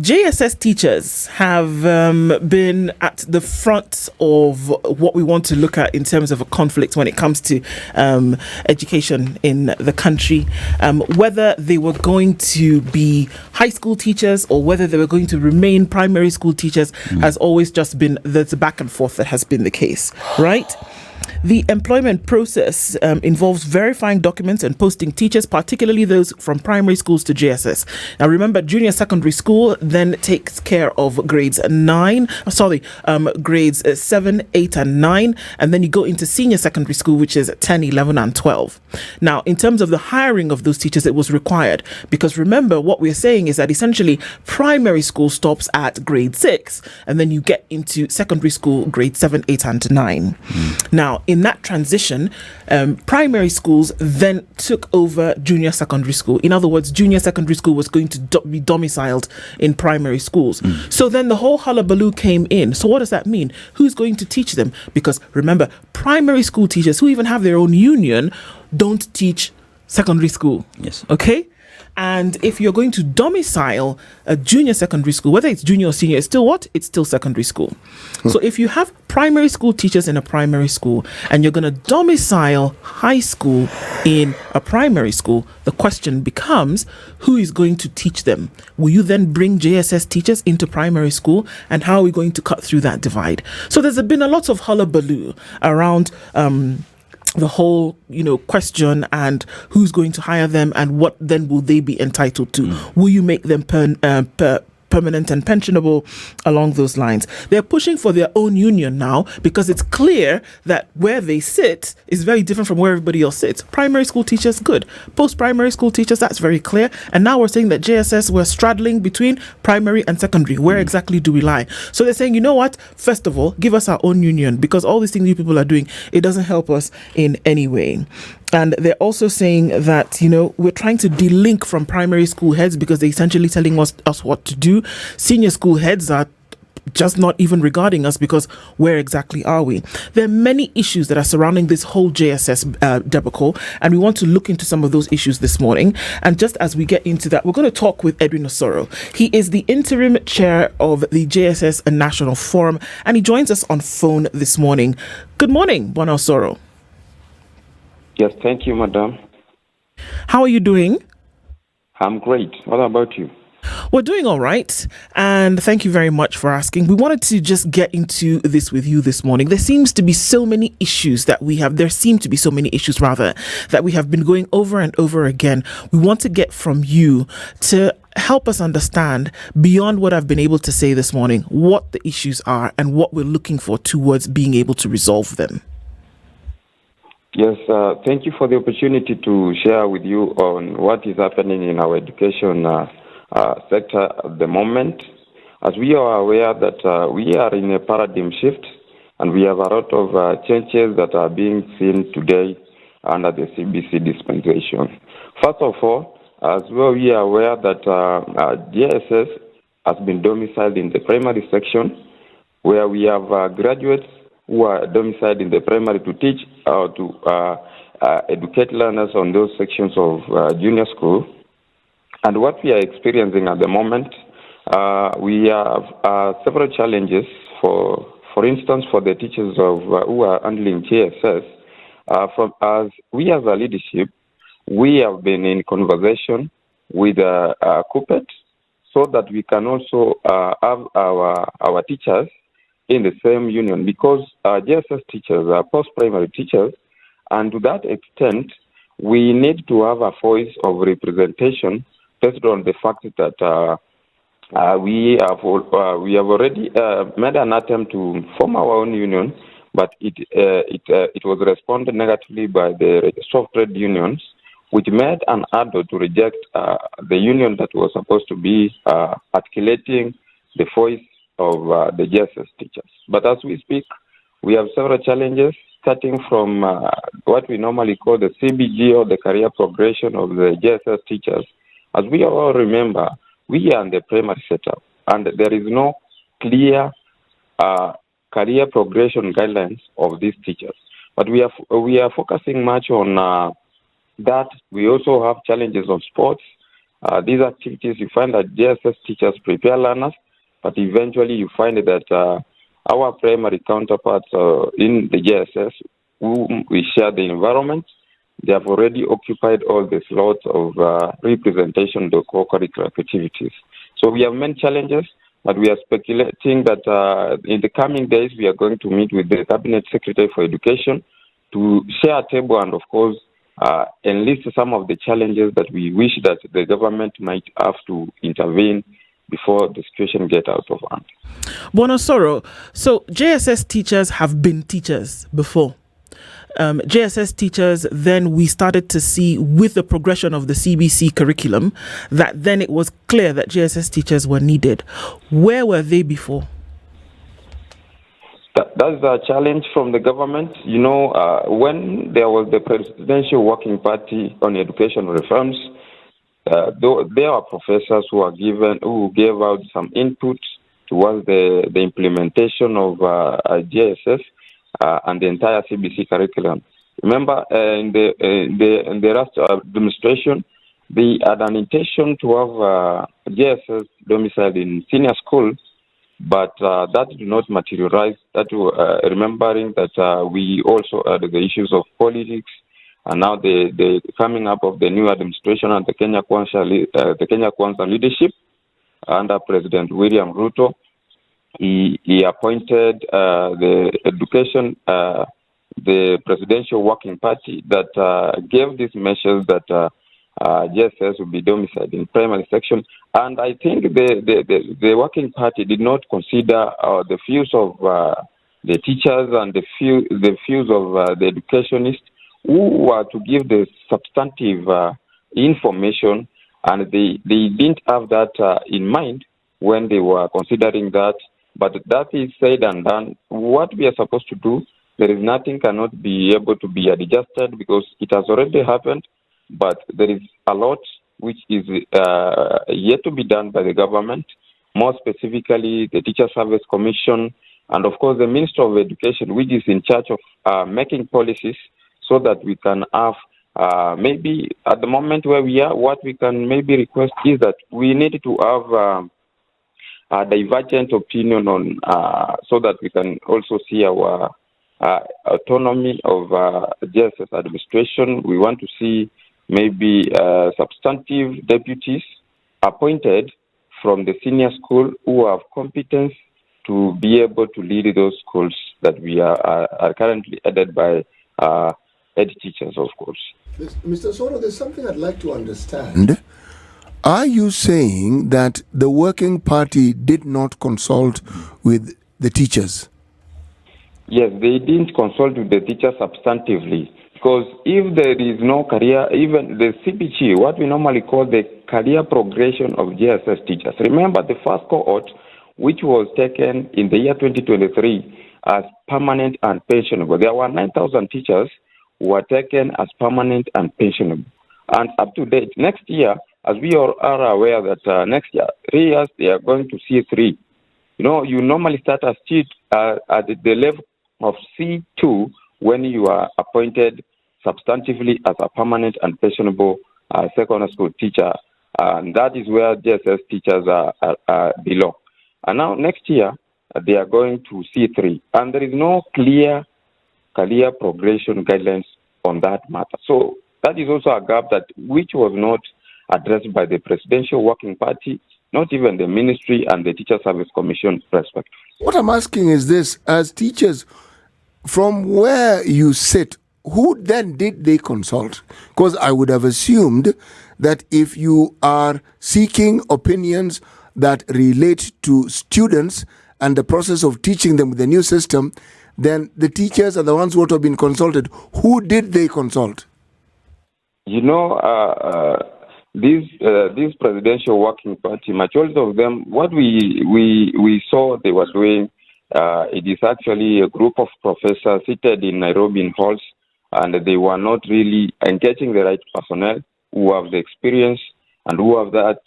JSS teachers have been at the front of what we want to look at in terms of a conflict when it comes to education in the country. Whether they were going to be high school teachers or whether they were going to remain primary school teachers has always just been the back and forth that has been the case, right? The employment process involves verifying documents and posting teachers, particularly those from primary schools to JSS. Now, remember, junior secondary school then takes care of grades 7, 8, and 9, and then you go into senior secondary school, which is 10, 11, and 12. Now, in terms of the hiring of those teachers, it was required because remember, what we're saying is that essentially primary school stops at grade 6, and then you get into secondary school, grade 7, 8, and 9. Now, in that transition, primary schools then took over junior secondary school. In other words, junior secondary school was going to be domiciled in primary schools. So then the whole hullabaloo came in. So what does that mean? Who's going to teach them? Because remember, primary school teachers who even have their own union don't teach secondary school. Yes. Okay? And if you're going to domicile a junior secondary school, whether it's junior or senior, it's still what? It's still secondary school. So if you have primary school teachers in a primary school and you're going to domicile high school in a primary school, the question becomes, who is going to teach them? Will you then bring JSS teachers into primary school? And how are we going to cut through that divide? So there's been a lot of hullabaloo around the whole, question and who's going to hire them and what then will they be entitled to? Will you make them permanent and pensionable along those lines? They're pushing for their own union now because it's clear that where they sit is very different from where everybody else sits. Primary school teachers, good. Post-primary school teachers, that's very clear. And now we're saying that JSS, we're straddling between primary and secondary. Where exactly do we lie? So they're saying, you know what? First of all, give us our own union because all these things you people are doing, it doesn't help us in any way. And they're also saying that, we're trying to delink from primary school heads because they're essentially telling us what to do. Senior school heads are just not even regarding us because where exactly are we? There are many issues that are surrounding this whole JSS debacle, and we want to look into some of those issues this morning. And just as we get into that, we're going to talk with Edwin Osoro. He is the interim chair of the JSS National Forum, and he joins us on phone this morning. Good morning, Bwana Osoro. Yes, thank you, madam. How are you doing? I'm great. What about you? We're doing all right, and thank you very much for asking. We wanted to just get into this with you this morning. There seem to be so many issues that we have been going over and over again. We want to get from you to help us understand, beyond what I've been able to say this morning, what the issues are and what we're looking for towards being able to resolve them. Yes, thank you for the opportunity to share with you on what is happening in our education sector at the moment. As we are aware that we are in a paradigm shift and we have a lot of changes that are being seen today under the CBC dispensation. First of all, as well, we are aware that JSS has been domiciled in the primary section where we have graduates who are domiciled in the primary to teach or to educate learners on those sections of junior school. And what we are experiencing at the moment, we have several challenges. For instance, for the teachers who are handling JSS, as we as a leadership, we have been in conversation with CUPET so that we can also have our teachers in the same union, because JSS teachers are post-primary teachers, and to that extent, we need to have a voice of representation based on the fact that we have already made an attempt to form our own union, but it was responded negatively by the soft trade unions, which made an order to reject the union that was supposed to be articulating the voice of the JSS teachers. But as we speak, we have several challenges, starting from what we normally call the CBG, or the career progression of the JSS teachers. As we all remember, we are in the primary setup, and there is no clear career progression guidelines of these teachers. But we are focusing much on that. We also have challenges of sports, these activities, you find that JSS teachers prepare learners, but eventually you find that our primary counterparts in the JSS, whom we share the environment, they have already occupied all the slots of representation of the co-curricular activities. So we have many challenges, but we are speculating that in the coming days, we are going to meet with the Cabinet Secretary for Education to share a table and, of course, enlist some of the challenges that we wish that the government might have to intervene before the situation gets out of hand. Osoro, so JSS teachers have been teachers before. JSS teachers, then we started to see with the progression of the CBC curriculum that then it was clear that JSS teachers were needed. Where were they before? That's a challenge from the government. When there was the Presidential Working Party on Education Reforms, there are professors who gave out some input towards the implementation of JSS and the entire CBC curriculum. Remember, in the last administration, they had an intention to have JSS domiciled in senior school, but that did not materialize. Remembering that we also had the issues of politics, and now the coming up of the new administration and the Kenya Kwanza leadership under President William Ruto, he appointed the education, the Presidential Working Party that gave these measures that JSS will be domiciled in primary section. And I think the Working Party did not consider the views of the teachers and the views of the educationists who were to give the substantive information, and they didn't have that in mind when they were considering that. But that is said and done. What we are supposed to do, there is nothing cannot be able to be adjusted because it has already happened, but there is a lot which is yet to be done by the government, more specifically the Teacher Service Commission, and of course the Minister of Education, which is in charge of making policies so that we can have maybe at the moment where we are, what we can maybe request is that we need to have a divergent opinion on so that we can also see our autonomy of JSS administration. We want to see maybe substantive deputies appointed from the senior school who have competence to be able to lead those schools that we are currently headed by head teachers, of course. Mr. Osoro, there's something I'd like to understand. Are you saying that the Working Party did not consult with the teachers? Yes, they didn't consult with the teachers substantively, because if there is no career, even the CPG, what we normally call the career progression of JSS teachers. Remember the first cohort, which was taken in the year 2023 as permanent and pensionable. There were 9,000 teachers who were taken as permanent and pensionable. And up to date, next year, as we are aware that next year, 3 years, they are going to C3. You normally start as at the level of C2 when you are appointed substantively as a permanent and pensionable secondary school teacher. And that is where JSS teachers belong. And now next year, they are going to C3. And there is no clear career progression guidelines on that matter. So that is also a gap which was not addressed by the Presidential Working Party, not even the Ministry and the Teacher Service Commission respectively. What I'm asking is this: as teachers, from where you sit, who then did they consult? Because I would have assumed that if you are seeking opinions that relate to students and the process of teaching them with the new system, then the teachers are the ones who have been consulted. Who did they consult? This Presidential Working Party, majority of them, what we saw they were doing, it is actually a group of professors seated in Nairobi in halls, and they were not really engaging the right personnel who have the experience and who have that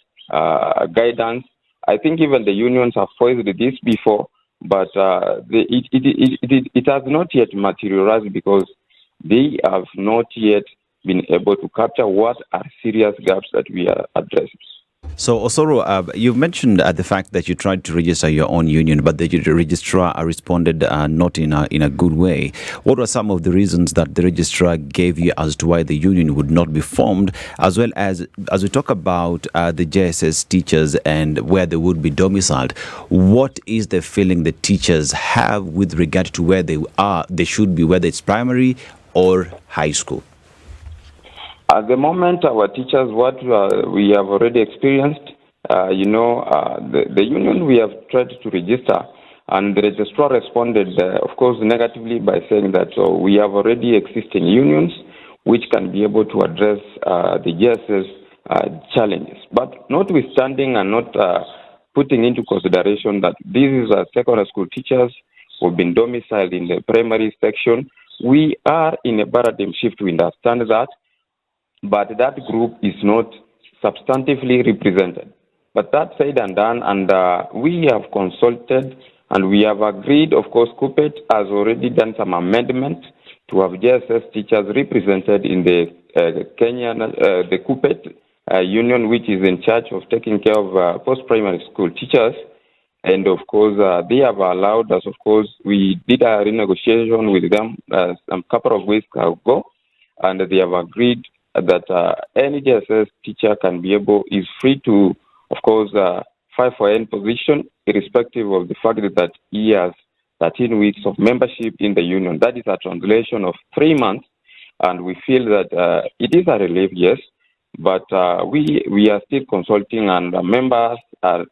guidance. I think even the unions have voiced this before, but it has not yet materialized because they have not yet been able to capture what are serious gaps that we are addressing. So, Osoro, you've mentioned the fact that you tried to register your own union, but the registrar responded not in a good way. What were some of the reasons that the registrar gave you as to why the union would not be formed, as well as we talk about the JSS teachers and where they would be domiciled? What is the feeling the teachers have with regard to where they should be, whether it's primary or high school? At the moment, our teachers, what we have already experienced, the union we have tried to register, and the registrar responded, of course, negatively by saying that we have already existing unions which can be able to address the JSS challenges. But notwithstanding and not putting into consideration that these are secondary school teachers who have been domiciled in the primary section, we are in a paradigm shift to understand that. But that group is not substantively represented. But that said and done, and we have consulted and we have agreed, of course, KUPPET has already done some amendments to have JSS teachers represented in the the KUPPET union, which is in charge of taking care of post-primary school teachers. And of course, they have allowed us, of course, we did a renegotiation with them a couple of weeks ago, and they have agreed that any JSS teacher is free to, of course, fight for any position, irrespective of the fact that he has 13 weeks of membership in the union. That is a translation of 3 months, and we feel that it is a relief, yes, but we are still consulting, and members are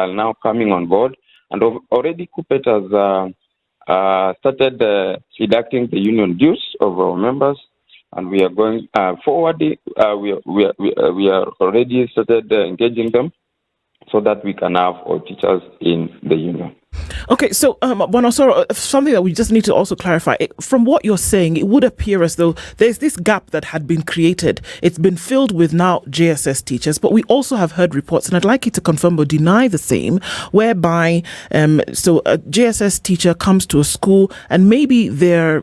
now coming on board, and already KUPPET has started deducting the union dues of our members. And we are going forward. We are already started engaging them so that we can have all teachers in the union. Okay, so Osoro, something that we just need to also clarify. From what you're saying, it would appear as though there's this gap that had been created. It's been filled with now JSS teachers, but we also have heard reports, and I'd like you to confirm or deny the same, whereby so a JSS teacher comes to a school and maybe they're,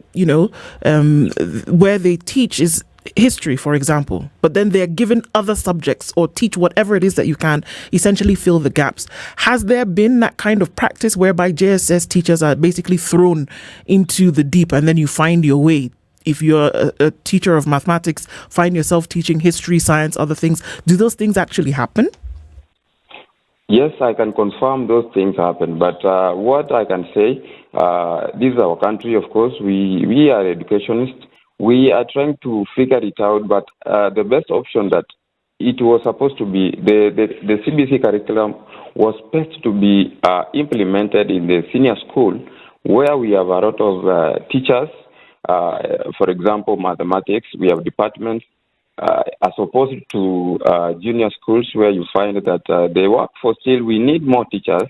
where they teach is history, for example, but then they're given other subjects or teach whatever it is that you can essentially fill the gaps. Has there been that kind of practice whereby JSS teachers are basically thrown into the deep and then you find your way? If you're a teacher of mathematics, find yourself teaching history, science, other things. Do those things actually happen? Yes, I can confirm those things happen. But what I can say, this is our country, of course. We are educationists. We are trying to figure it out, but the best option that it was supposed to be, the CBC curriculum was supposed to be implemented in the senior school, where we have a lot of teachers. For example, mathematics, we have departments, as opposed to junior schools, where you find that the workforce still, we need more teachers.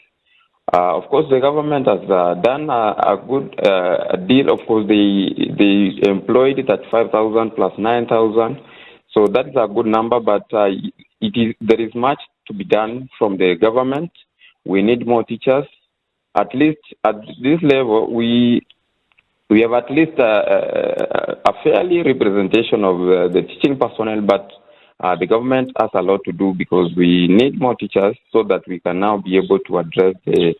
Of course, the government has done a good deal. Of course, they employed it at 5,000 plus 9,000. So that is a good number, but there is much to be done from the government. We need more teachers. At least at this level, we have at least a fairly representation of the teaching personnel, but the government has a lot to do because we need more teachers so that we can now be able to address the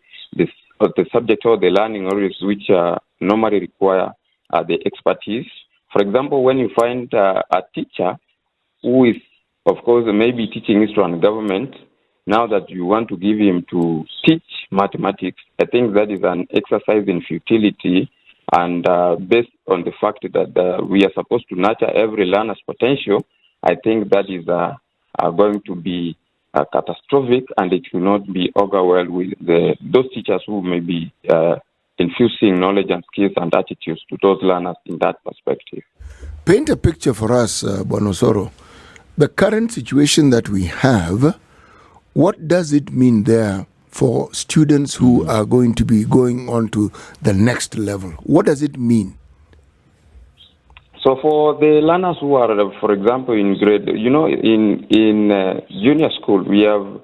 subject or the learning areas which normally require the expertise. For example, when you find a teacher who is, of course, maybe teaching history and government, now that you want to give him to teach mathematics, I think that is an exercise in futility, and based on the fact that we are supposed to nurture every learner's potential, I think that is going to be catastrophic, and it will not be augur well with those teachers who may be infusing knowledge and skills and attitudes to those learners in that perspective. Paint a picture for us, Osoro. The current situation that we have, what does it mean there for students who are going to be going on to the next level? What does it mean? So for the learners who are, for example, in grade, in junior school, we have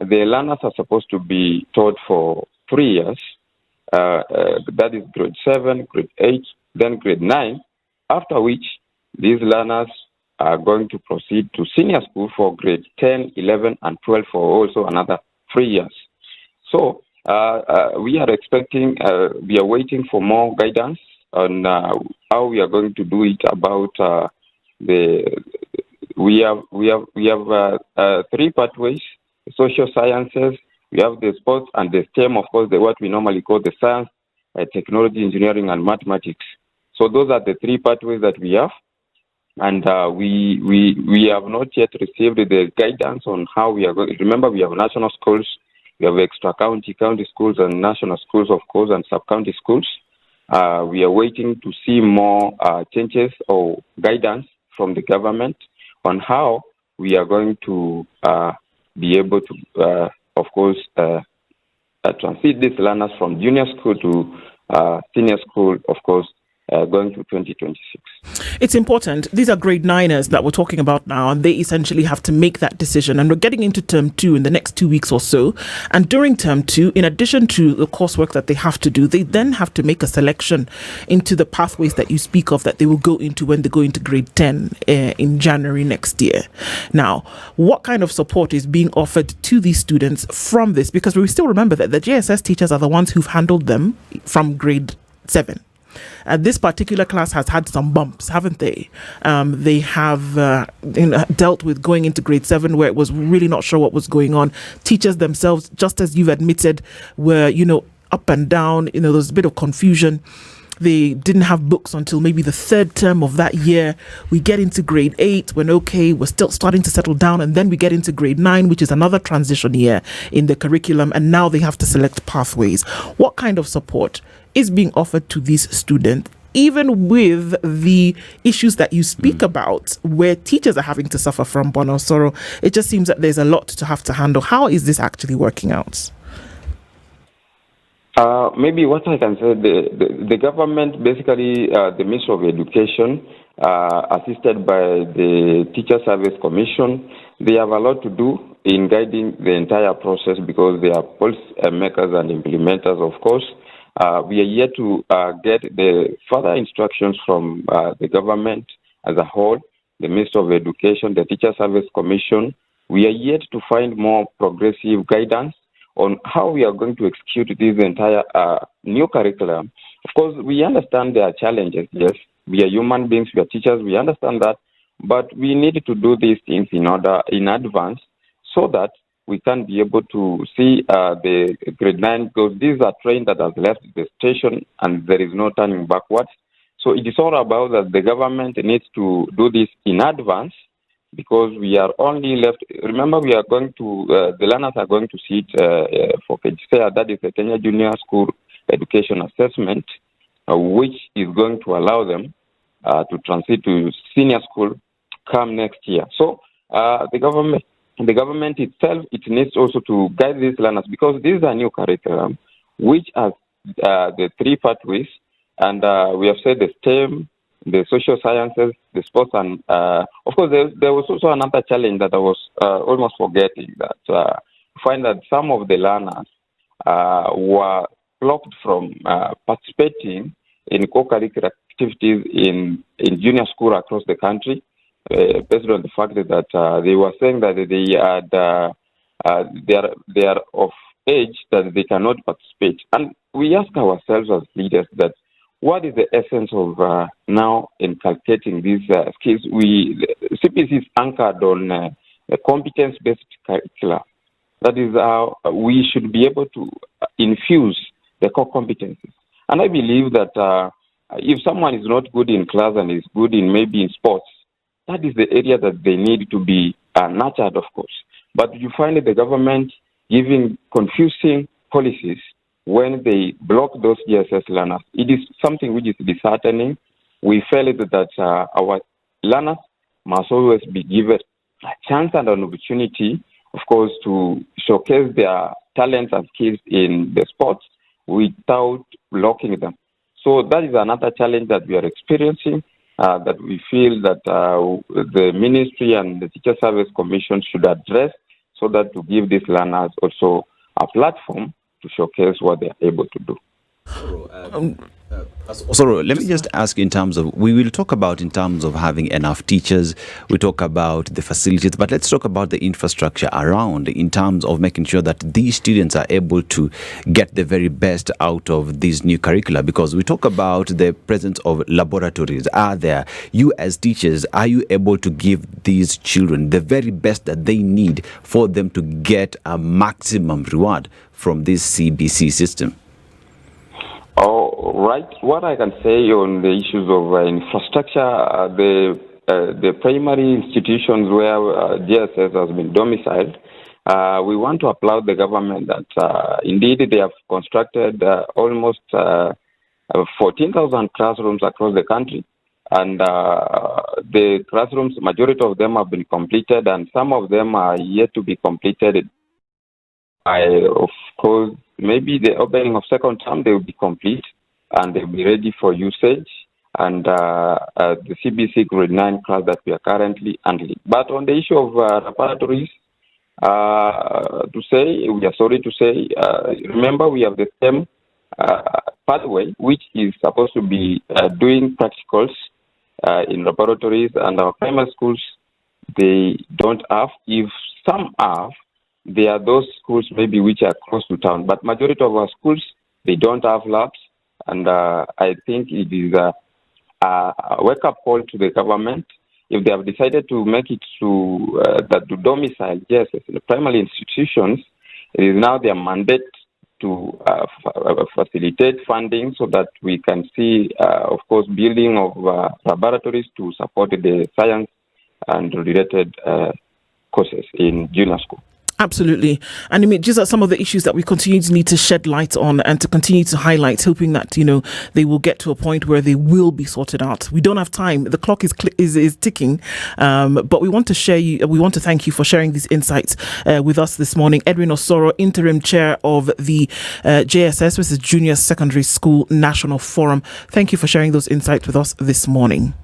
the learners are supposed to be taught for 3 years. That is grade 7, grade 8, then grade 9. After which, these learners are going to proceed to senior school for grade 10, 11, and 12 for also another 3 years. So we are expecting, we are waiting for more guidance on how we are going to do it about we have 3 pathways: social sciences, we have the sports, and the STEM, of course, what we normally call the science, technology, engineering, and mathematics. So those are the 3 pathways that we have, and we have not yet received the guidance on how we are going. Remember, we have national schools, we have extra-county, county schools, and national schools, of course, and sub-county schools. We are waiting to see more changes or guidance from the government on how we are going to be able to, of course, transit these learners from junior school to senior school, of course, going to 2026. It's important. These are grade 9ers that we're talking about now, and they essentially have to make that decision. And we're getting into term 2 in the next 2 weeks or so. And during term 2, in addition to the coursework that they have to do, they then have to make a selection into the pathways that you speak of that they will go into when they go into grade 10 in January next year. Now, what kind of support is being offered to these students from this? Because we still remember that the JSS teachers are the ones who've handled them from grade 7. This particular class has had some bumps, haven't they? They have dealt with going into grade 7 where it was really not sure what was going on. Teachers themselves, just as you've admitted, were, up and down. There was a bit of confusion. They didn't have books until maybe the 3rd term of that year. We get into grade 8 when, we're still starting to settle down. And then we get into grade 9, which is another transition year in the curriculum. And now they have to select pathways. What kind of support is being offered to these students, even with the issues that you speak about, where teachers are having to suffer from, Osoro? It just seems that there's a lot to have to handle. How is this actually working out? Maybe what I can say, the government, basically the Ministry of Education, assisted by the Teacher Service Commission, they have a lot to do in guiding the entire process because they are policy makers and implementers, of course. We are yet to get the further instructions from the government as a whole, the Ministry of Education, the Teacher Service Commission. We are yet to find more progressive guidance on how we are going to execute this entire new curriculum. Of course, we understand there are challenges. Yes, we are human beings, we are teachers, we understand that, but we need to do these things in advance so that we can be able to see the grade 9, because these are trains that have left the station and there is no turning backwards. So it is all about that the government needs to do this in advance, because we are only left. Remember, we are going to, the learners are going to sit for KGCEA, that is the Kenya Junior School Education Assessment, which is going to allow them to transit to senior school come next year. So the government itself, it needs also to guide these learners, because this is a new curriculum, which has the 3 pathways, and we have said the STEM, the social sciences, the sports, and of course there was also another challenge that I was almost forgetting, that find that some of the learners were blocked from participating in co-curricular activities in junior school across the country, based on the fact that they were saying that they are of age that they cannot participate. And we ask ourselves as leaders that what is the essence of now inculcating these skills? CPC is anchored on a competence-based curricula. That is how we should be able to infuse the core competencies. And I believe that if someone is not good in class and is good in maybe in sports, that is the area that they need to be nurtured, of course. But you find the government giving confusing policies when they block those JSS learners. It is something which is disheartening. We felt that our learners must always be given a chance and an opportunity, of course, to showcase their talents and skills in the sports without blocking them. So that is another challenge that we are experiencing, that we feel that the ministry and the Teacher Service Commission should address, so that to give these learners also a platform to showcase what they are able to do. So let me just ask in terms of, we will talk about in terms of having enough teachers, we talk about the facilities, but let's talk about the infrastructure around in terms of making sure that these students are able to get the very best out of these new curricula, because we talk about the presence of laboratories. Are there, you as teachers, are you able to give these children the very best that they need for them to get a maximum reward from this CBC system? Oh, right. What I can say on the issues of infrastructure, the primary institutions where JSS has been domiciled, we want to applaud the government that indeed they have constructed almost 14,000 classrooms across the country. And the classrooms, majority of them have been completed, and some of them are yet to be completed. Of course, maybe the opening of second term, they will be complete and they'll be ready for usage. And the CBC grade 9 class that we are currently handling. But on the issue of laboratories, we are sorry to say, remember we have the same pathway, which is supposed to be doing practicals in laboratories, and our primary schools, they don't have. If some have, there are those schools maybe which are close to town, but majority of our schools, they don't have labs, and I think it is a wake-up call to the government. If they have decided to make it to domicile JSS in the primary institutions, it is now their mandate to facilitate funding so that we can see, of course, building of laboratories to support the science and related courses in junior school. Absolutely. And I mean, these are some of the issues that we continue to need to shed light on and to continue to highlight, hoping that, they will get to a point where they will be sorted out. We don't have time. The clock is ticking. But we want to thank you for sharing these insights with us this morning. Edwin Osoro, Interim Chair of the JSS, which is Junior Secondary School National Forum. Thank you for sharing those insights with us this morning.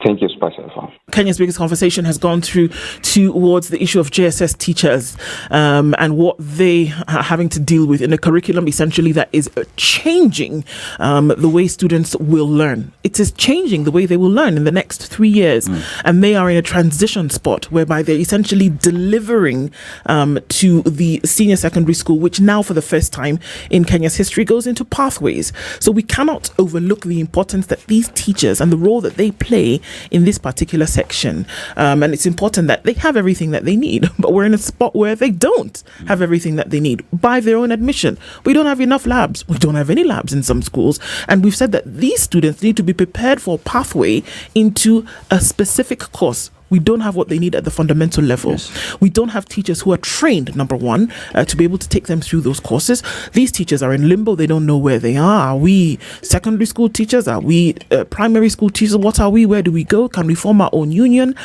Thank you, Special Farm. Kenya's biggest conversation has gone towards the issue of JSS teachers and what they are having to deal with in a curriculum essentially that is changing the way students will learn. It is changing the way they will learn in the next 3 years. And they are in a transition spot whereby they're essentially delivering to the senior secondary school, which now for the first time in Kenya's history goes into pathways. So we cannot overlook the importance that these teachers and the role that they play in this particular section, and it's important that they have everything that they need, but we're in a spot where they don't have everything that they need by their own admission. We don't have enough labs. We don't have any labs in some schools, and we've said that these students need to be prepared for a pathway into a specific course. We don't have what they need at the fundamental level. Yes. We don't have teachers who are trained, number one, to be able to take them through those courses. These teachers are in limbo. They don't know where they are. Are we secondary school teachers? Are we primary school teachers? What are we? Where do we go? Can we form our own union?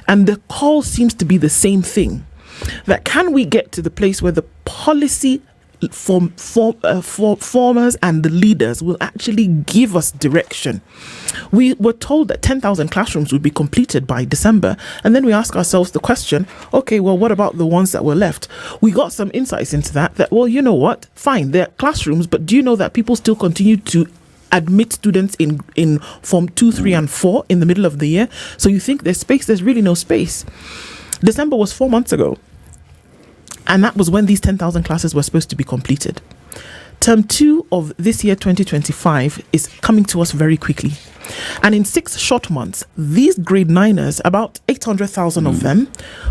And the call seems to be the same thing. That can we get to the place where the policy formers and the leaders will actually give us direction. We were told that 10,000 classrooms would be completed by December, and then we ask ourselves the question, okay, well, what about the ones that were left? We got some insights into that, well, you know what, fine, they're classrooms, but do you know that people still continue to admit students in Form 2, 3, and 4 in the middle of the year? So you think there's space, there's really no space. December was 4 months ago. And that was when these 10,000 classes were supposed to be completed. Term 2 of this year, 2025, is coming to us very quickly. And in 6 short months, these grade 9ers, about 800,000 of them,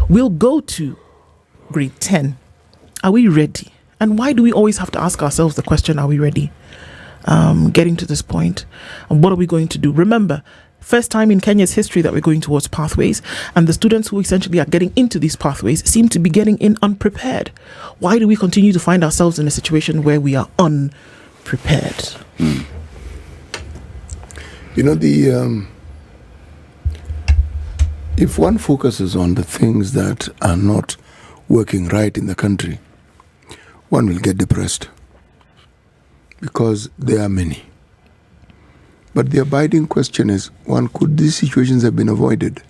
will go to grade 10. Are we ready? And why do we always have to ask ourselves the question, are we ready? Getting to this point, and what are we going to do? Remember, first time in Kenya's history that we're going towards pathways, and the students who essentially are getting into these pathways seem to be getting in unprepared. Why do we continue to find ourselves in a situation where we are unprepared? If one focuses on the things that are not working right in the country, one will get depressed because there are many. But the abiding question is, could these situations have been avoided?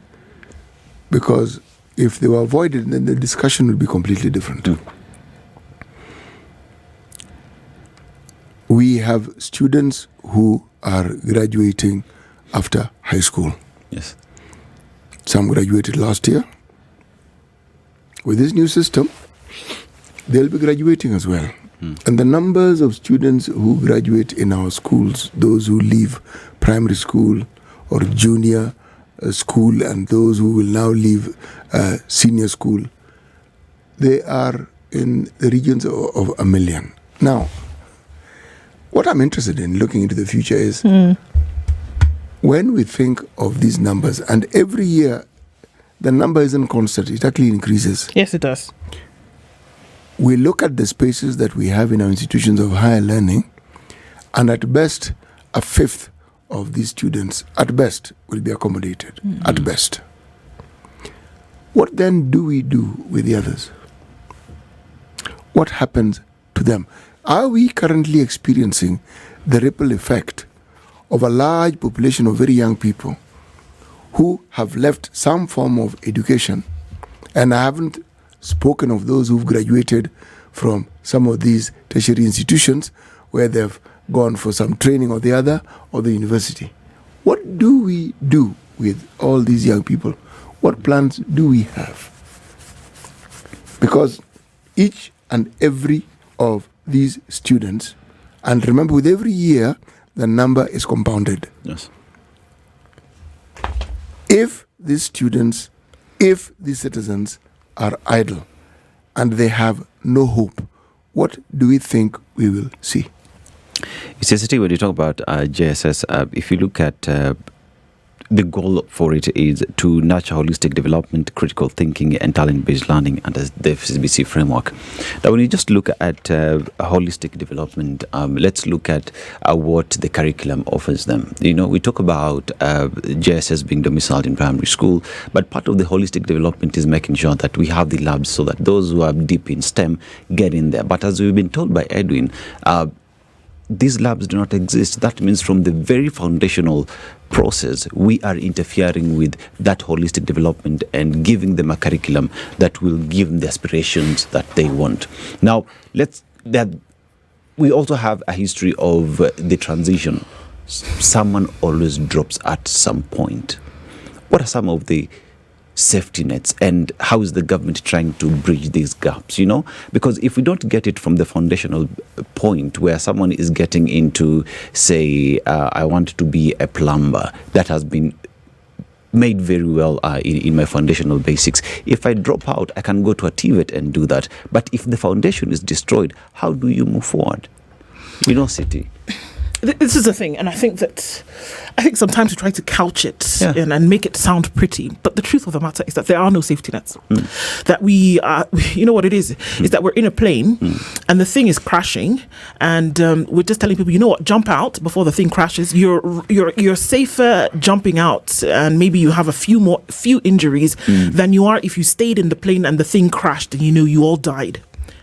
Because if they were avoided, then the discussion would be completely different. we have students who are graduating after high school. Yes. Some graduated last year. With this new system, they'll be graduating as well. And the numbers of students who graduate in our schools, those who leave primary school or junior school, and those who will now leave senior school, they are in the regions of 1 million. Now, what I'm interested in looking into the future is when we think of these numbers, and every year the number isn't constant, it actually increases. Yes, it does. We look at the spaces that we have in our institutions of higher learning, and at best, a fifth of these students, at best, will be accommodated. At best. What then do we do with the others? What happens to them? Are we currently experiencing the ripple effect of a large population of very young people who have left some form of education? And I haven't spoken of those who've graduated from some of these tertiary institutions where they've gone for some training or the other, or the university. What do we do with all these young people? What plans do we have? Because each and every of these students, and remember, with every year, the number is compounded. Yes. If these students, if these citizens are idle and they have no hope, what do we think we will see? It's interesting when you talk about JSS. If you look at the goal for it is to nurture holistic development, critical thinking, and talent-based learning under the FCBC framework. Now, when you just look at holistic development, let's look at what the curriculum offers them. You know, we talk about JSS being domiciled in primary school, but part of the holistic development is making sure that we have the labs so that those who are deep in STEM get in there. But as we've been told by Edwin, these labs do not exist. That means from the very foundational process, we are interfering with that holistic development and giving them a curriculum that will give them the aspirations that they want. Now, we also have a history of the transition. Someone always drops at some point. What are some of the safety nets, and how is the government trying to bridge these gaps, you know? Because if we don't get it from the foundational point where someone is getting into, say, I want to be a plumber, that has been made very well in my foundational basics. If I drop out, I can go to a TVET and do that. But if the foundation is destroyed, how do you move forward? You know, City. This is the thing, and I think sometimes we try to couch it and make it sound pretty, but the truth of the matter is that there are no safety nets. That we are, you know what it is that we're in a plane and the thing is crashing, and we're just telling people, you know what, jump out before the thing crashes. You're safer jumping out, and maybe you have a few injuries than you are if you stayed in the plane and the thing crashed and you all died.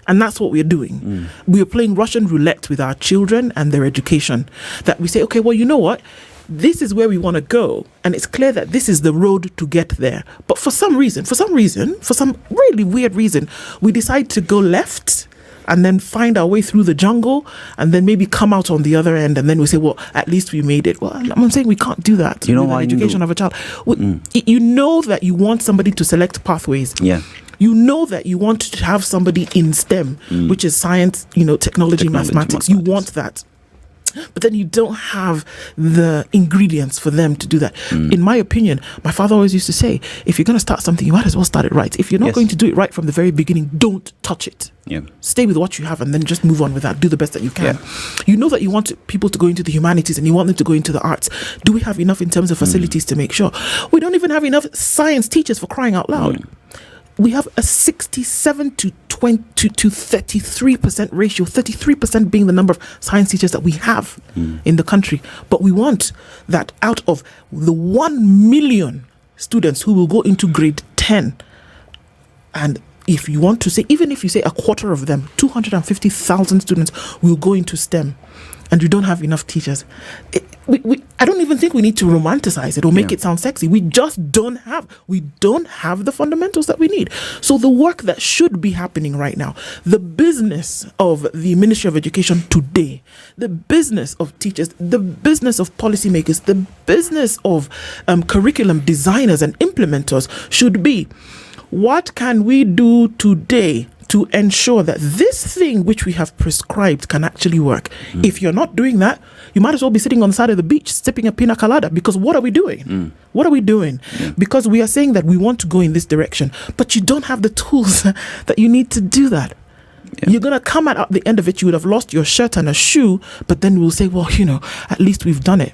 And that's what we're doing. We are playing Russian roulette with our children and their education. That we say, okay, well, you know what? This is where we want to go. And it's clear that this is the road to get there. But for some really weird reason, we decide to go left and then find our way through the jungle and then maybe come out on the other end. And then we say, well, at least we made it. Well, I'm saying we can't do that. You know why? Education of a child. You know that you want somebody to select pathways. Yeah. You know that you want to have somebody in STEM, which is science, technology, mathematics. You want that. But then you don't have the ingredients for them to do that. In my opinion, my father always used to say, if you're going to start something, you might as well start it right. If you're not going to do it right from the very beginning, don't touch it. Yeah. Stay with what you have and then just move on with that. Do the best that you can. Yeah. You know that you want people to go into the humanities and you want them to go into the arts. Do we have enough in terms of facilities to make sure? We don't even have enough science teachers, for crying out loud. We have a 67 to 33% ratio, 33% being the number of science teachers that we have in the country. But we want that out of the 1 million students who will go into grade 10. And if you want to say, even if you say a quarter of them, 250,000 students will go into STEM, and you don't have enough teachers. I don't even think we need to romanticize it or make it sound sexy. We just don't have the fundamentals that we need. So the work that should be happening right now, the business of the Ministry of Education today, the business of teachers, the business of policymakers, the business of curriculum designers and implementers should be, what can we do today to ensure that this thing which we have prescribed can actually work? If you're not doing that, you might as well be sitting on the side of the beach sipping a pina colada, because what are we doing? What are we doing? Because we are saying that we want to go in this direction, but you don't have the tools that you need to do that. You're going to come at the end of it, you would have lost your shirt and a shoe, but then we'll say, well, at least we've done it.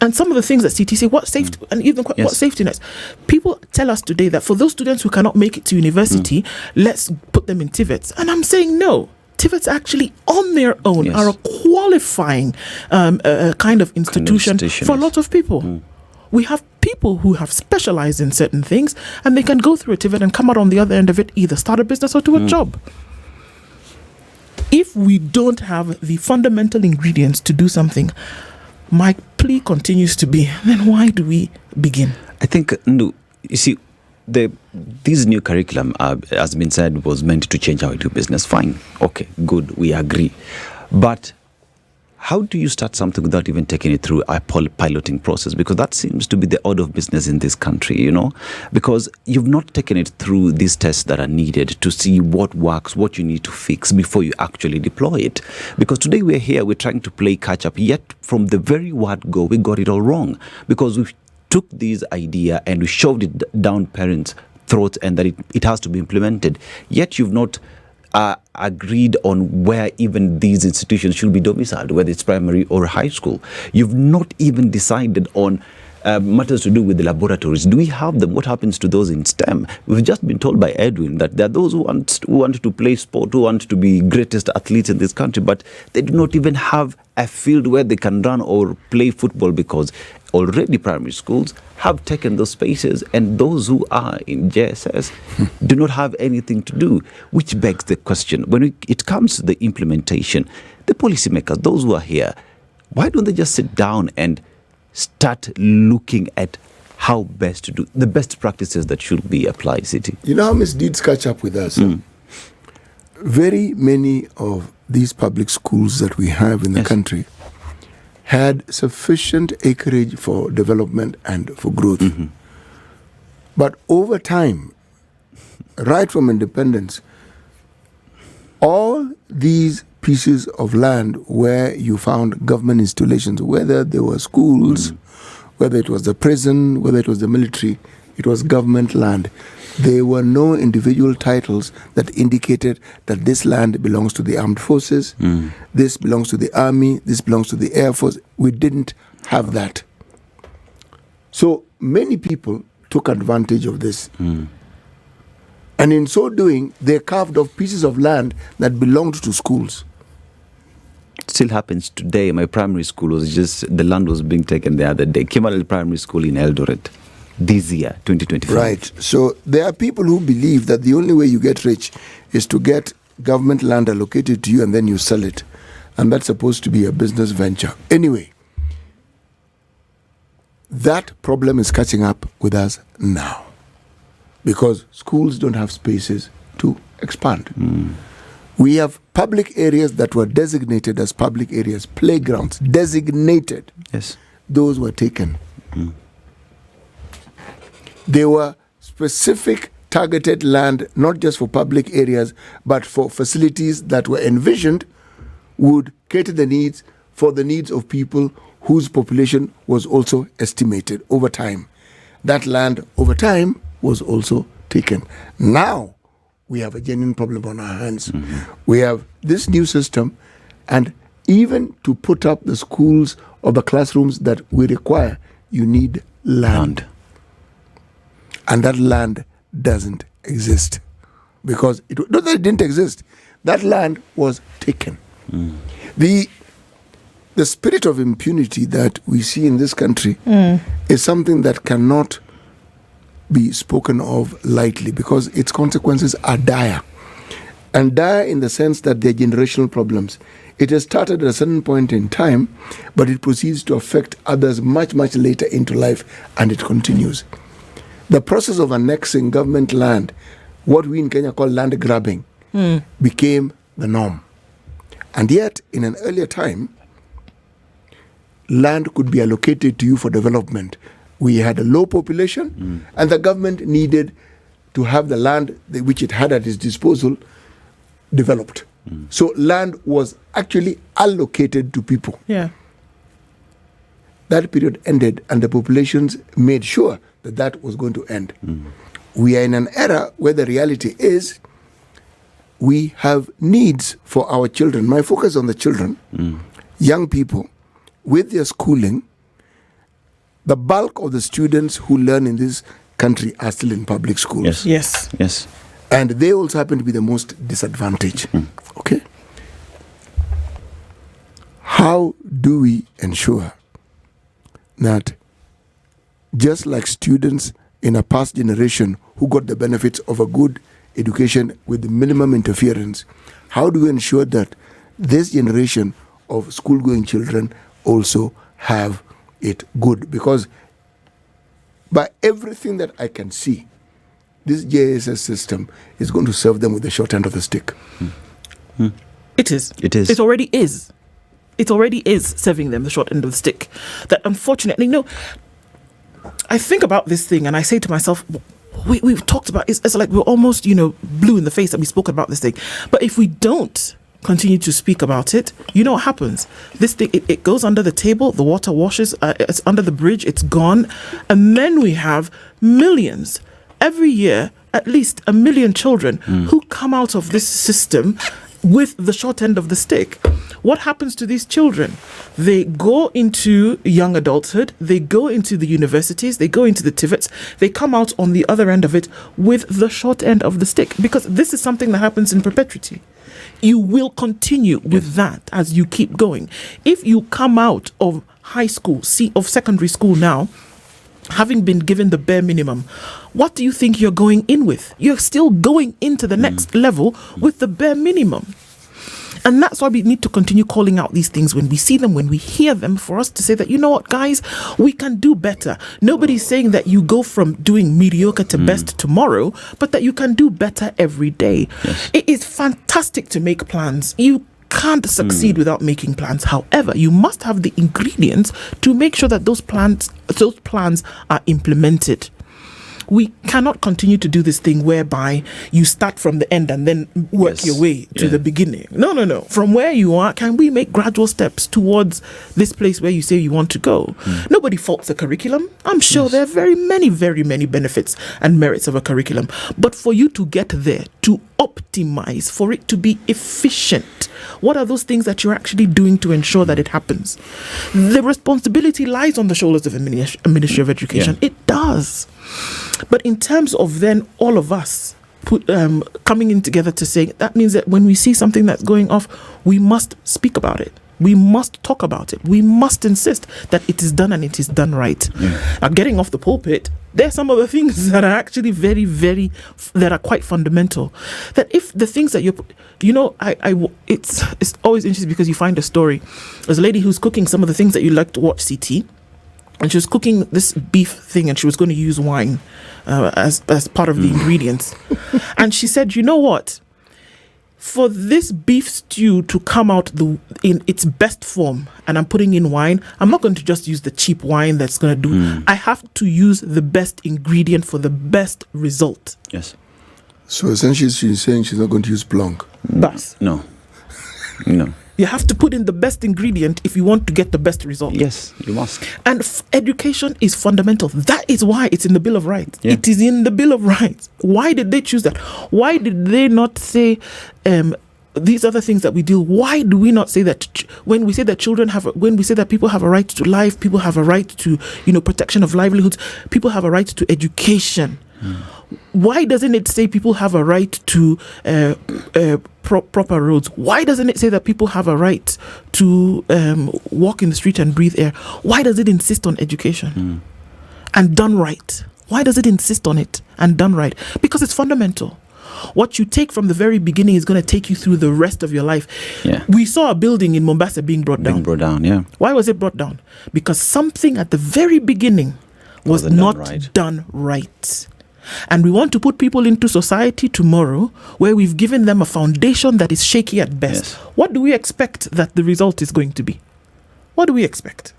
And some of the things that CT say, what safety, and even what safety nets. People tell us today that for those students who cannot make it to university, let's put them in TVETs. And I'm saying no. TVETs actually on their own are a qualifying kind of institution for a lot of people. We have people who have specialized in certain things, and they can go through a TVET and come out on the other end of it, either start a business or do a job. If we don't have the fundamental ingredients to do something, my plea continues to be, then why do we begin? I think, no, you see, this new curriculum, as been said, was meant to change how we do business. Fine. Okay, good. We agree. But how do you start something without even taking it through a piloting process? Because that seems to be the order of business in this country, because you've not taken it through these tests that are needed to see what works, what you need to fix before you actually deploy it. Because today we're trying to play catch up, yet from the very word go, we got it all wrong. Because we took this idea and we shoved it down parents' throats and that it has to be implemented. Yet you've not agreed on where even these institutions should be domiciled, whether it's primary or high school. You've not even decided on matters to do with the laboratories. Do we have them? What happens to those in STEM? We've just been told by Edwin that there are those who want to play sport, who want to be greatest athletes in this country, but they do not even have a field where they can run or play football, because already primary schools have taken those spaces, and those who are in JSS do not have anything to do, which begs the question, when it comes to the implementation, the policymakers, those who are here, why don't they just sit down and start looking at how best to do the best practices that should be applied, City? You know how misdeeds catch up with us? Very many of these public schools that we have in the country had sufficient acreage for development and for growth. But over time, right from independence, all these pieces of land where you found government installations, whether they were schools, whether it was the prison, whether it was the military, it was government land. There were no individual titles that indicated that this land belongs to the armed forces, this belongs to the army, this belongs to the air force. We didn't have that. So many people took advantage of this. And in so doing, they carved off pieces of land that belonged to schools. It still happens today. My primary school was the land was being taken the other day. Kimal Primary School in Eldoret, this year, 2025. Right. So there are people who believe that the only way you get rich is to get government land allocated to you and then you sell it. And that's supposed to be a business venture. Anyway, that problem is catching up with us now, because schools don't have spaces to expand. We have public areas that were designated as public areas, playgrounds, designated. Yes. Those were taken. They were specific targeted land, not just for public areas, but for facilities that were envisioned would cater the needs of people whose population was also estimated over time. That land over time was also taken. Now we have a genuine problem on our hands. We have this new system, and even to put up the schools or the classrooms that we require, you need land. And that land doesn't exist, because not that it didn't exist, that land was taken. The spirit of impunity that we see in this country is something that cannot be spoken of lightly, because its consequences are dire. and dire in the sense that they're generational problems. It has started at a certain point in time, but it proceeds to affect others much, much later into life, and it continues. The process of annexing government land, what we in Kenya call land grabbing, became the norm. And yet, in an earlier time, land could be allocated to you for development. We had a low population, and the government needed to have the land which it had at its disposal developed. So land was actually allocated to people. Yeah. That period ended, and the populations made sure that that was going to end. We are in an era where the reality is we have needs for our children. My focus on the children, young people, with their schooling. The bulk of the students who learn in this country are still in public schools. Yes. And they also happen to be the most disadvantaged. Okay? How do we ensure that just like students in a past generation who got the benefits of a good education with minimum interference, how do we ensure that this generation of school-going children also have it good? Because by everything that I can see, this JSS system is going to serve them with the short end of the stick. It is. It already is. It already is serving them the short end of the stick. That unfortunately, I think about this thing and I say to myself, we've talked about it's like we're almost, blue in the face that we spoke about this thing. But if we don't continue to speak about it, you know what happens? This thing, it goes under the table, the water washes, it's under the bridge, it's gone. And then we have millions, every year, at least 1 million children who come out of this system with the short end of the stick. What happens to these children? They go into young adulthood, they go into the universities, they go into the TVETs, they come out on the other end of it with the short end of the stick, because this is something that happens in perpetuity. You will continue with that as you keep going. If you come out of high school, of secondary school now, having been given the bare minimum, what do you think you're going in with? You're still going into the next level with the bare minimum. And that's why we need to continue calling out these things when we see them, when we hear them, for us to say that, you know what, guys, we can do better. Nobody's saying that you go from doing mediocre to best tomorrow, but that you can do better every day. Yes. It is fantastic to make plans. You can't succeed without making plans. However, you must have the ingredients to make sure that those plans are implemented. We cannot continue to do this thing whereby you start from the end and then work your way to the beginning. No. From where you are, can we make gradual steps towards this place where you say you want to go? Nobody faults the curriculum. I'm sure there are very many benefits and merits of a curriculum. But for you to get there, to optimize, for it to be efficient, what are those things that you're actually doing to ensure that it happens? The responsibility lies on the shoulders of a Ministry of Education. It does. But in terms of then all of us coming in together to say, that means that when we see something that's going off, we must speak about it. We must talk about it. We must insist that it is done and it is done right. Now, getting off the pulpit, there's some of the things that are actually very, that are quite fundamental. That if the things that it's always interesting because you find a story. There's a lady who's cooking some of the things that you like to watch CT. And she was cooking this beef thing and she was going to use wine as part of the ingredients. And she said, you know what? For this beef stew to come out in its best form, and I'm putting in wine, I'm not going to just use the cheap wine that's going to do. I have to use the best ingredient for the best result. Yes. So essentially she's saying she's not going to use plonk. But No. you have to put in the best ingredient if you want to get the best result. Yes, you must. And education is fundamental. That is why it's in the Bill of Rights. Yeah. It is in the Bill of Rights. Why did they choose that? Why did they not say these other things that we deal? Why do we not say that when we say that when we say that people have a right to life, people have a right to protection of livelihoods, people have a right to education? Why doesn't it say people have a right to proper roads? Why doesn't it say that people have a right to walk in the street and breathe air? Why does it insist on education and done right? Why does it insist on it and done right? Because it's fundamental. What you take from the very beginning is going to take you through the rest of your life. Yeah. We saw a building in Mombasa being brought down. Yeah. Why was it brought down? Because something at the very beginning was not done right. And we want to put people into society tomorrow where we've given them a foundation that is shaky at best. Yes. What do we expect that the result is going to be? What do we expect?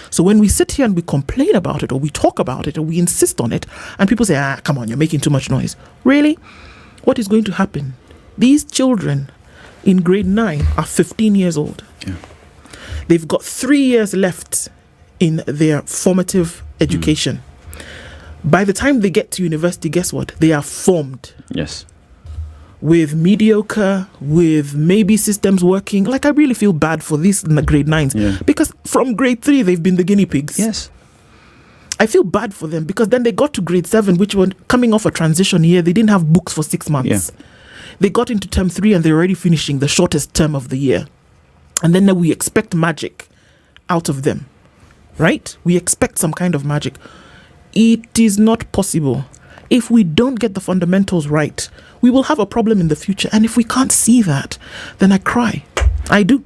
So when we sit here and we complain about it, or we talk about it, or we insist on it, and people say, come on, you're making too much noise. Really? What is going to happen? These children in grade 9 are 15 years old. Yeah. They've got 3 years left in their formative education. By the time they get to university, guess what? They are formed. Yes. With mediocre, with maybe systems working. Like, I really feel bad for these grade 9s. Because from grade 3, they've been the guinea pigs. Yes. I feel bad for them because then they got to grade 7, which were coming off a transition year. They didn't have books for 6 months. Yeah. They got into term 3 and they're already finishing the shortest term of the year. And then we expect magic out of them. Right? We expect some kind of magic. It is not possible. If we don't get the fundamentals right, we will have a problem in the future. And if we can't see that, then I cry. I do.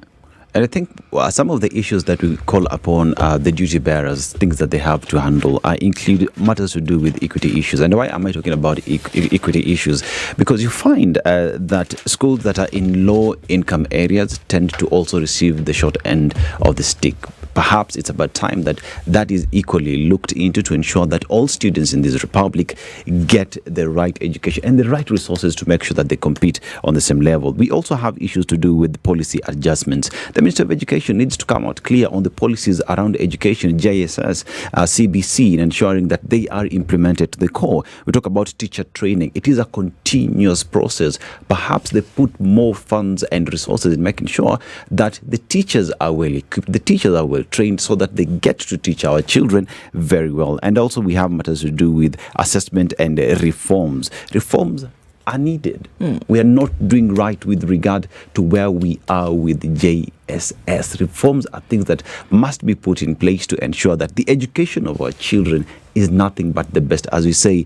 And I think some of the issues that we call upon the duty bearers, things that they have to handle, include matters to do with equity issues. And why am I talking about equity issues? Because you find that schools that are in low-income areas tend to also receive the short end of the stick. Perhaps it's about time that is equally looked into to ensure that all students in this republic get the right education and the right resources to make sure that they compete on the same level. We also have issues to do with policy adjustments. The Minister of Education needs to come out clear on the policies around education, JSS, CBC, in ensuring that they are implemented to the core. We talk about teacher training. It is a continuous process. Perhaps they put more funds and resources in making sure that the teachers are well equipped, the teachers are well trained, so that they get to teach our children very well. And also we have matters to do with assessment and reforms. Reforms are needed. We are not doing right with regard to where we are with JSS. Reforms are things that must be put in place to ensure that the education of our children is nothing but the best. As we say,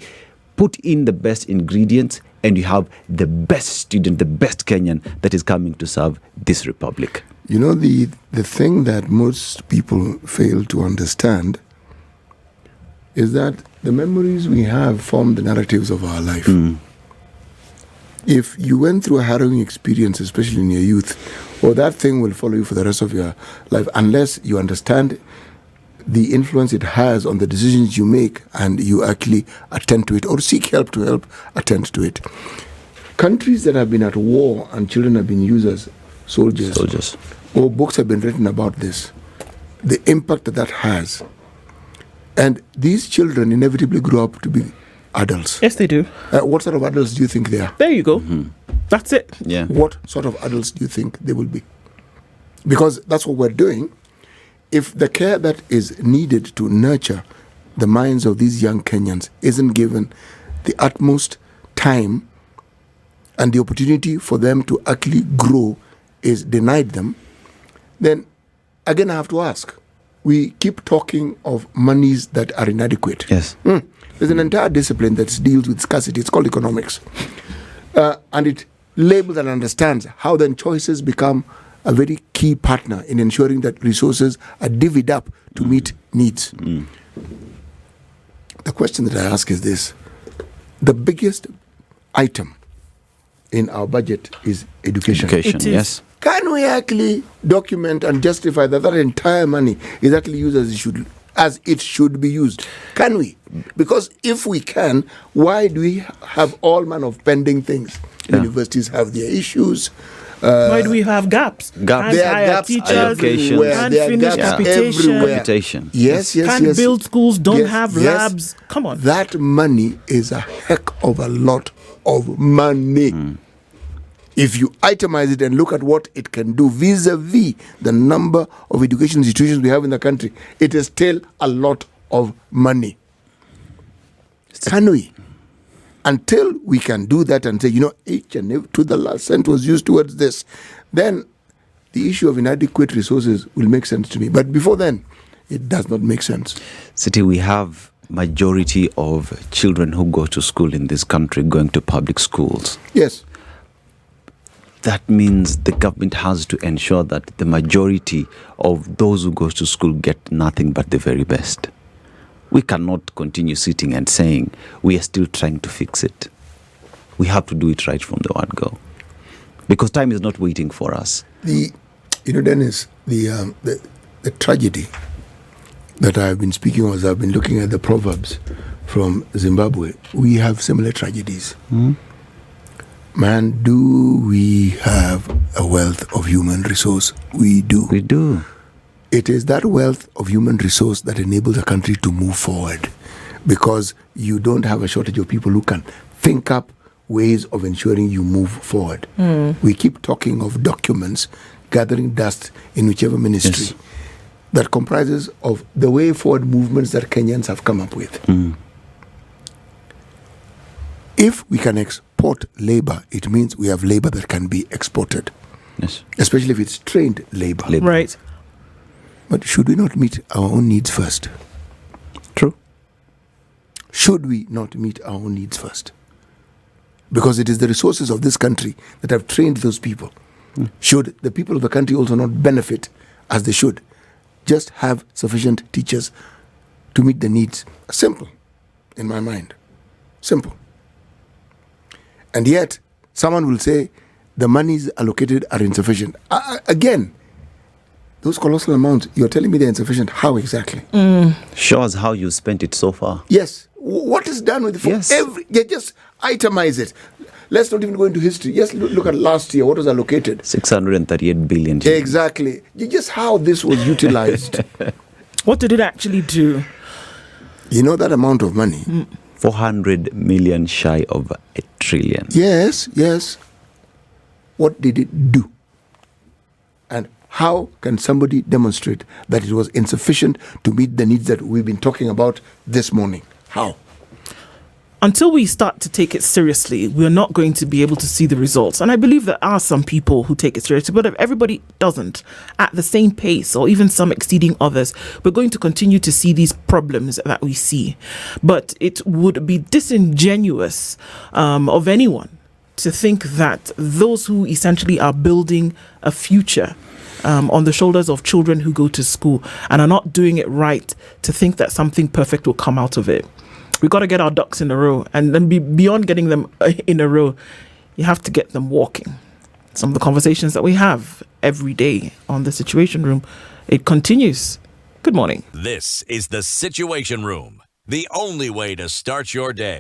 put in the best ingredients and you have the best student, the best Kenyan that is coming to serve this republic. You know, the thing that most people fail to understand is that the memories we have form the narratives of our life. If you went through a harrowing experience, especially in your youth, well, that thing will follow you for the rest of your life unless you understand the influence it has on the decisions you make and you actually attend to it or seek help to help attend to it. Countries that have been at war and children have been used as soldiers. Or books have been written about this, the impact that has. And these children inevitably grow up to be adults. Yes, they do. What sort of adults do you think they are? There you go. That's it. Yeah. What sort of adults do you think they will be? Because that's what we're doing. If the care that is needed to nurture the minds of these young Kenyans isn't given the utmost time and the opportunity for them to actually grow is denied them, then again I have to ask, we keep talking of monies that are inadequate. Yes. There's an entire discipline that deals with scarcity. It's called economics. And it labels and understands how then choices become a very key partner in ensuring that resources are divvied up to meet needs. The question that I ask is this. The biggest item in our budget is education. Yes. Can we actually document and justify that entire money is actually used as it should be used? Can we? Because if we can, why do we have all manner of pending things? Universities have their issues. Why do we have gaps? There are gaps teachers, everywhere. can't There are finish gaps computation. everywhere. Yes. Can't build schools, don't have labs. Come on. That money is a heck of a lot of money. If you itemize it and look at what it can do vis-a-vis the number of education institutions we have in the country, it is still a lot of money. Can we? Until we can do that and say, each and every to the last cent was used towards this, then the issue of inadequate resources will make sense to me. But before then, it does not make sense. City, we have majority of children who go to school in this country going to public schools. Yes. That means the government has to ensure that the majority of those who go to school get nothing but the very best. We cannot continue sitting and saying we are still trying to fix it. We have to do it right from the word go, because time is not waiting for us. Dennis, the tragedy that I've been speaking of, as I've been looking at the proverbs from Zimbabwe, we have similar tragedies. Man, do we have a wealth of human resource? We do. We do. It is that wealth of human resource that enables a country to move forward, because you don't have a shortage of people who can think up ways of ensuring you move forward. We keep talking of documents gathering dust in whichever ministry that comprises of the way forward movements that Kenyans have come up with. If we can export labor, it means we have labor that can be exported. Yes. Especially if it's trained labor. Right. But should we not meet our own needs first? True. Should we not meet our own needs first? Because it is the resources of this country that have trained those people. Should the people of the country also not benefit as they should? Just have sufficient teachers to meet the needs. Simple, in my mind. Simple. And yet, someone will say the monies allocated are insufficient. Again, those colossal amounts, you're telling me they're insufficient. How exactly? Show us how you spent it so far. Yes. What is done with it? Just itemize it. Let's not even go into history. Just look at last year. What was allocated? 638 billion. Exactly. Just how this was utilized. What did it actually do? You know that amount of money? 400 million shy of $1 trillion. Yes. What did it do? And how can somebody demonstrate that it was insufficient to meet the needs that we've been talking about this morning? How? Until we start to take it seriously, we're not going to be able to see the results. And I believe there are some people who take it seriously, but if everybody doesn't at the same pace, or even some exceeding others, we're going to continue to see these problems that we see. But it would be disingenuous of anyone to think that those who essentially are building a future on the shoulders of children who go to school and are not doing it right, to think that something perfect will come out of it. We got to get our ducks in a row, and then beyond getting them in a row, you have to get them walking. Some of the conversations that we have every day on the Situation Room, it continues. Good morning. This is the Situation Room, the only way to start your day.